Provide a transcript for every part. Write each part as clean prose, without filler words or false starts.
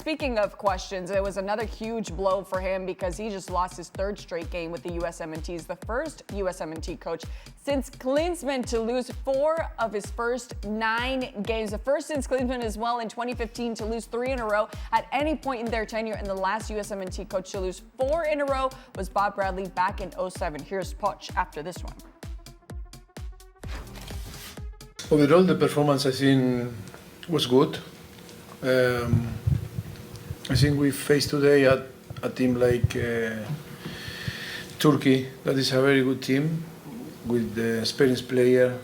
Speaking of questions, it was another huge blow for him because he just lost his third straight game with the USMNT. He's the first USMNT coach since Klinsmann to lose 4 of his first 9 games. The first since Klinsmann as well in 2015 to lose 3 in a row at any point in their tenure. And the last USMNT coach to lose 4 in a row was Bob Bradley back in 07. Here's Poch after this one. Overall, the performance I think was good. I think we faced today a team like Turkey, that is a very good team with the experienced player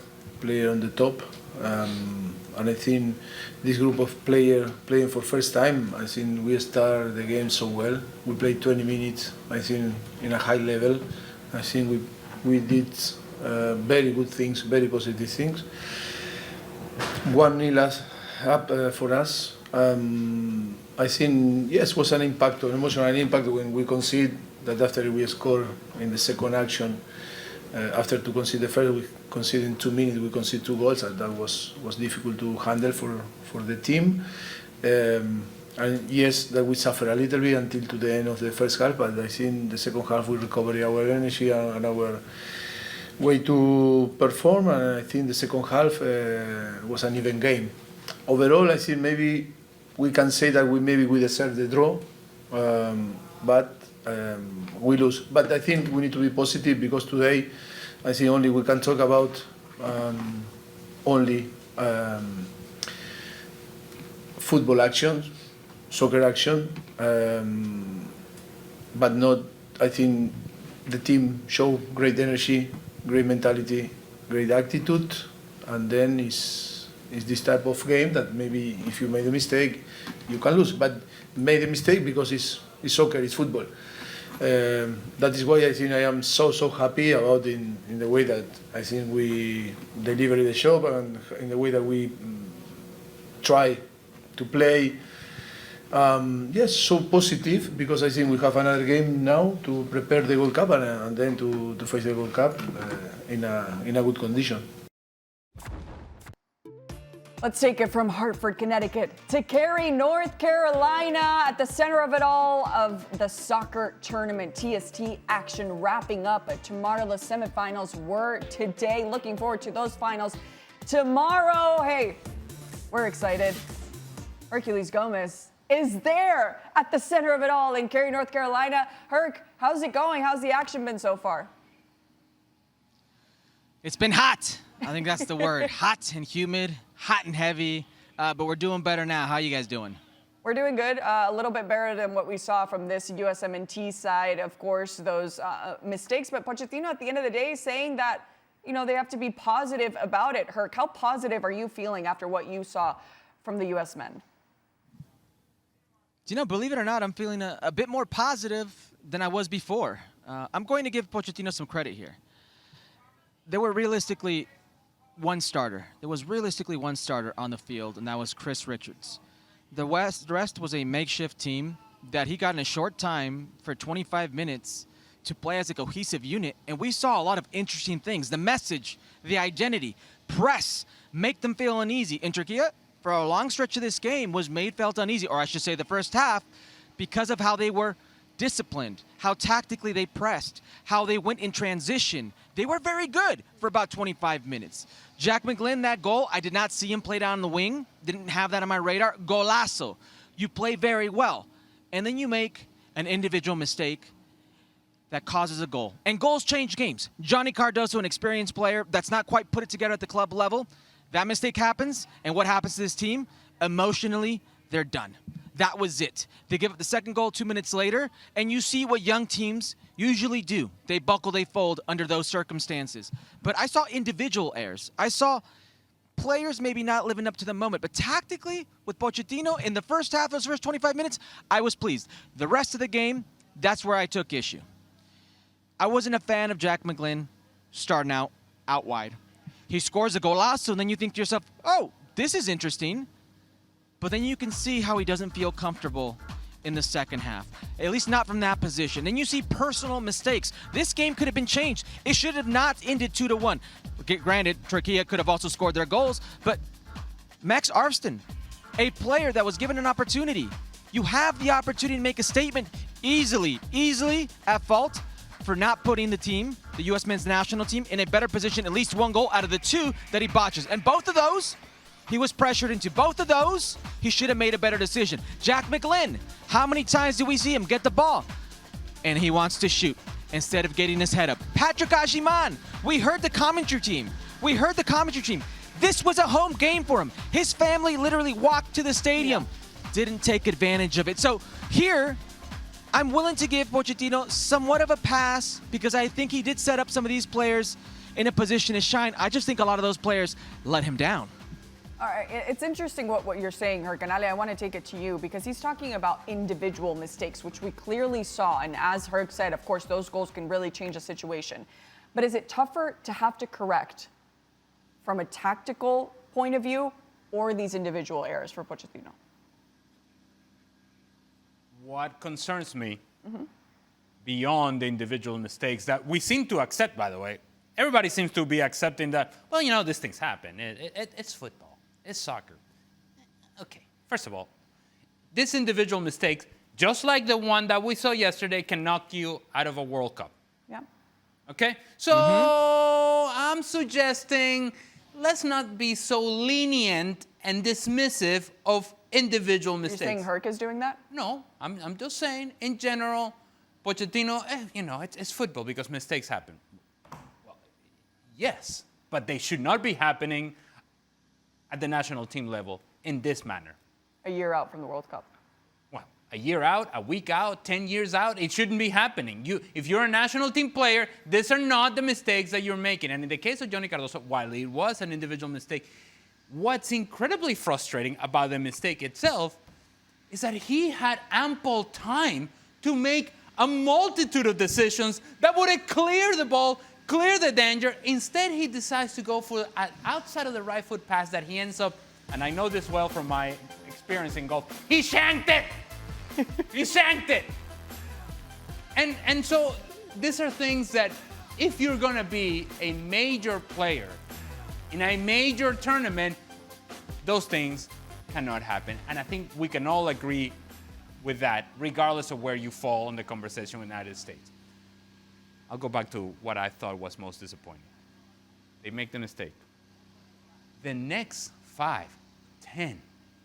on the top. And I think this group of players playing for first time, I think we start the game so well. We played 20 minutes, I think, in a high level. I think we did very good things, very positive things. 1-0 up for us. I think, yes, was an impact, an emotional impact when we concede that after we score in the second action, after to concede the first, we concede in 2 minutes, we concede 2 goals, and that was difficult to handle for the team. And yes, that we suffer a little bit until to the end of the first half, but I think the second half we recover our energy and our way to perform, and I think the second half was an even game. Overall, I think maybe we can say that we deserve the draw, but we lose. But I think we need to be positive because today, I think only we can talk about only football action, soccer action, but not. I think the team showed great energy, great mentality, great attitude, and then it's this type of game that maybe if you made a mistake, you can lose. But made a mistake because it's soccer, it's football. That is why I think I am so happy about in the way that I think we deliver the show and in the way that we try to play. Yes, so positive because I think we have another game now to prepare the World Cup and then to face the World Cup in a good condition. Let's take it from Hartford, Connecticut to Cary, North Carolina, at the center of it all of the soccer tournament. TST action wrapping up tomorrow. The semifinals were today. Looking forward to those finals tomorrow. Hey, we're excited. Herculez Gomez is there at the center of it all in Cary, North Carolina. Herc, how's it going? How's the action been so far? It's been hot. I think that's the word. Hot and humid, hot and heavy, but we're doing better now. How are you guys doing? We're doing good. A little bit better than what we saw from this USMNT side. Of course, those mistakes, but Pochettino at the end of the day is saying that, you know, they have to be positive about it. Herc, how positive are you feeling after what you saw from the US men? You know, believe it or not, I'm feeling a bit more positive than I was before. I'm going to give Pochettino some credit here. There were realistically one starter. There was realistically one starter on the field, and that was Chris Richards. The rest was a makeshift team that he got in a short time for 25 minutes to play as a cohesive unit, and we saw a lot of interesting things. The message, the identity, press, make them feel uneasy. In Turkey, for a long stretch of this game, was felt uneasy, or I should say the first half, because of how they were disciplined, how tactically they pressed, how they went in transition. They were very good for about 25 minutes. Jack McGlynn, that goal, I did not see him play down the wing. Didn't have that on my radar. Golazo. You play very well. And then you make an individual mistake that causes a goal. And goals change games. Johnny Cardoso, an experienced player that's not quite put it together at the club level, that mistake happens, and what happens to this team? Emotionally, they're done. That was it. They give up the second goal 2 minutes later, and you see what young teams usually do. They buckle, they fold under those circumstances. But I saw individual errors. I saw players maybe not living up to the moment. But tactically, with Pochettino, in the first half, those first 25 minutes, I was pleased. The rest of the game, that's where I took issue. I wasn't a fan of Jack McGlynn starting out wide. He scores a golazo, and then you think to yourself, oh, this is interesting. But then you can see how he doesn't feel comfortable in the second half, at least not from that position. Then you see personal mistakes. This game could have been changed. It should have not ended 2-1. Granted, Turkey could have also scored their goals, but Max Arston, a player that was given an opportunity, You have the opportunity to make a statement easily at fault for not putting the team, the U.S. men's national team, in a better position, at least one goal out of the two that he botches. And both of those, he was pressured into. Both of those, he should have made a better decision. Jack McGlynn, how many times do we see him get the ball? And he wants to shoot instead of getting his head up. Patrick Agiman, we heard the commentary team. This was a home game for him. His family literally walked to the stadium, didn't take advantage of it. So here, I'm willing to give Pochettino somewhat of a pass because I think he did set up some of these players in a position to shine. I just think a lot of those players let him down. All right, it's interesting what you're saying, Herc, and Ale, I want to take it to you because he's talking about individual mistakes, which we clearly saw. And as Herc said, of course, those goals can really change a situation. But is it tougher to have to correct from a tactical point of view or these individual errors for Pochettino? What concerns me, beyond the individual mistakes that we seem to accept, by the way, everybody seems to be accepting that, well, you know, these things happen. It's football. It's soccer. Okay, first of all, this individual mistakes, just like the one that we saw yesterday, can knock you out of a World Cup. Yeah. Okay? So I'm suggesting let's not be so lenient and dismissive of individual mistakes. You're saying Herc is doing that? No, I'm just saying, in general, Pochettino, you know, it's football because mistakes happen. Well, yes, but they should not be happening at the national team level in this manner. A year out from the World Cup. Well, a year out, a week out, 10 years out, it shouldn't be happening. If you're a national team player, these are not the mistakes that you're making. And in the case of Johnny Cardoso, while it was an individual mistake, what's incredibly frustrating about the mistake itself is that he had ample time to make a multitude of decisions that would have cleared the ball, clear the danger. Instead, he decides to go for an outside of the right foot pass that he ends up, and I know this well from my experience in golf, he shanked it. He shanked it. And so these are things that if you're going to be a major player in a major tournament, those things cannot happen. And I think we can all agree with that, regardless of where you fall in the conversation with the United States. I'll go back to what I thought was most disappointing. They make the mistake. The next 5, 10,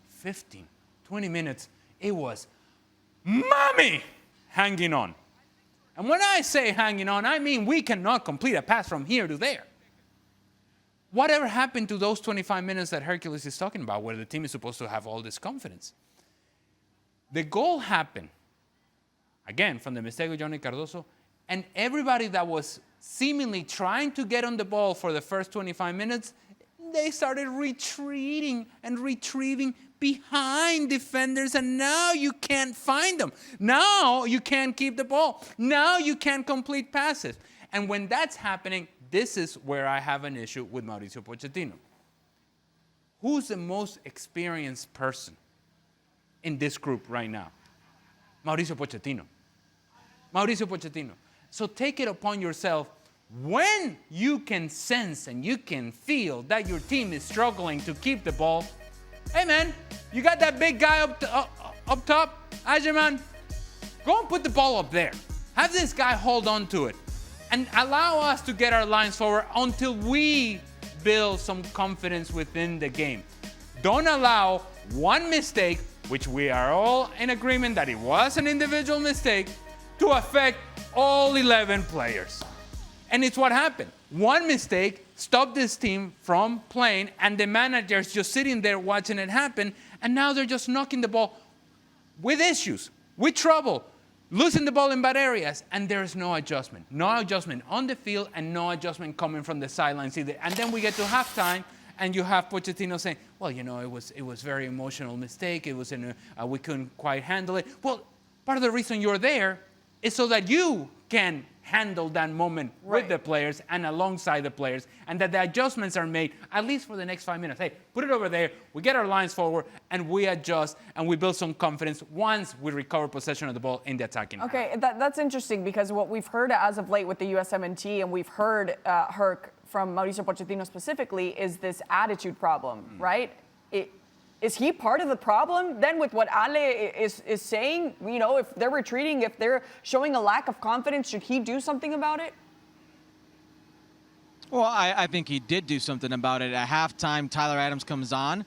15, 20 minutes, it was mommy hanging on. And when I say hanging on, I mean we cannot complete a pass from here to there. Whatever happened to those 25 minutes that Hercules is talking about, where the team is supposed to have all this confidence? The goal happened, again, from the mistake of Johnny Cardoso, and everybody that was seemingly trying to get on the ball for the first 25 minutes, they started retreating and retrieving behind defenders, and now you can't find them. Now you can't keep the ball. Now you can't complete passes. And when that's happening, this is where I have an issue with Mauricio Pochettino. Who's the most experienced person in this group right now? Mauricio Pochettino. Mauricio Pochettino. So take it upon yourself, when you can sense and you can feel that your team is struggling to keep the ball, hey man, you got that big guy up top, Ajiman, go and put the ball up there. Have this guy hold on to it. And allow us to get our lines forward until we build some confidence within the game. Don't allow one mistake, which we are all in agreement that it was an individual mistake, to affect all 11 players. And it's what happened. One mistake stopped this team from playing, and the manager's just sitting there watching it happen, and now they're just knocking the ball with issues, with trouble, losing the ball in bad areas, and there's no adjustment. No adjustment on the field and no adjustment coming from the sidelines either. And then we get to halftime, and you have Pochettino saying, well, you know, it was very emotional mistake. It was we couldn't quite handle it. Well, part of the reason you're there is so that you can handle that moment with the players and alongside the players, and that the adjustments are made at least for the next 5 minutes. Hey, put it over there, we get our lines forward, and we adjust, and we build some confidence once we recover possession of the ball in the attacking half. Okay, that's interesting, because what we've heard as of late with the USMNT, and we've heard, Herc, from Mauricio Pochettino specifically, is this attitude problem, right? Is he part of the problem then with what Ale is saying? You know, if they're retreating, if they're showing a lack of confidence, should he do something about it? Well, I think he did do something about it. At halftime, Tyler Adams comes on.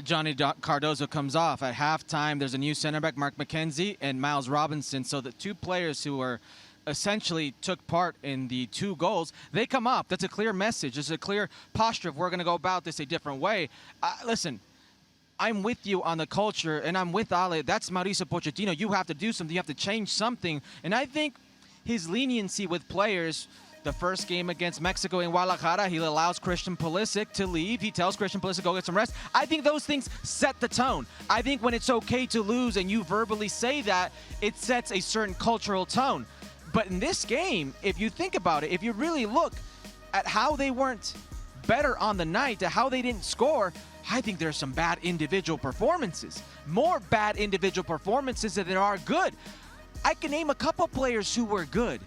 Johnny Cardozo comes off. At halftime, there's a new center back, Mark McKenzie, and Miles Robinson. So the two players who were essentially took part in the 2 goals, they come up. That's a clear message. It's a clear posture of we're going to go about this a different way. Listen, I'm with you on the culture, and I'm with Ale. That's Mauricio Pochettino. You have to do something. You have to change something. And I think his leniency with players, the first game against Mexico in Guadalajara, he allows Christian Pulisic to leave. He tells Christian Pulisic, go get some rest. I think those things set the tone. I think when it's okay to lose and you verbally say that, it sets a certain cultural tone. But in this game, if you think about it, if you really look at how they weren't better on the night, to how they didn't score, I think there's some bad individual performances. More bad individual performances than there are good. I can name a couple players who were good.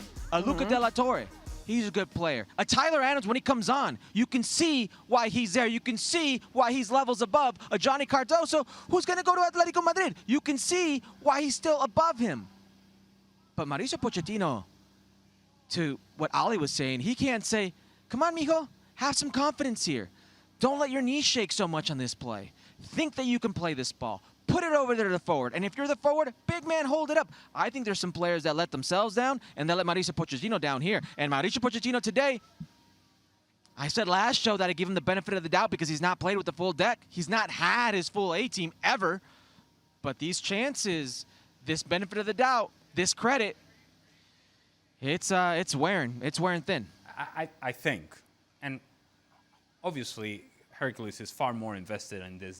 Luca De La Torre, he's a good player. Tyler Adams, when he comes on, you can see why he's there. You can see why he's levels above. Johnny Cardozo, who's going to go to Atletico Madrid. You can see why he's still above him. But Mauricio Pochettino, to what Ali was saying, he can't say, come on, mijo, have some confidence here. Don't let your knees shake so much on this play. Think that you can play this ball. Put it over there to the forward. And if you're the forward, big man, hold it up. I think there's some players that let themselves down and that let Mauricio Pochettino down here. And Mauricio Pochettino today, I said last show that I give him the benefit of the doubt because he's not played with the full deck. He's not had his full A-team ever. But these chances, this benefit of the doubt, this credit, it's wearing thin. I think, and obviously Hercules is far more invested in this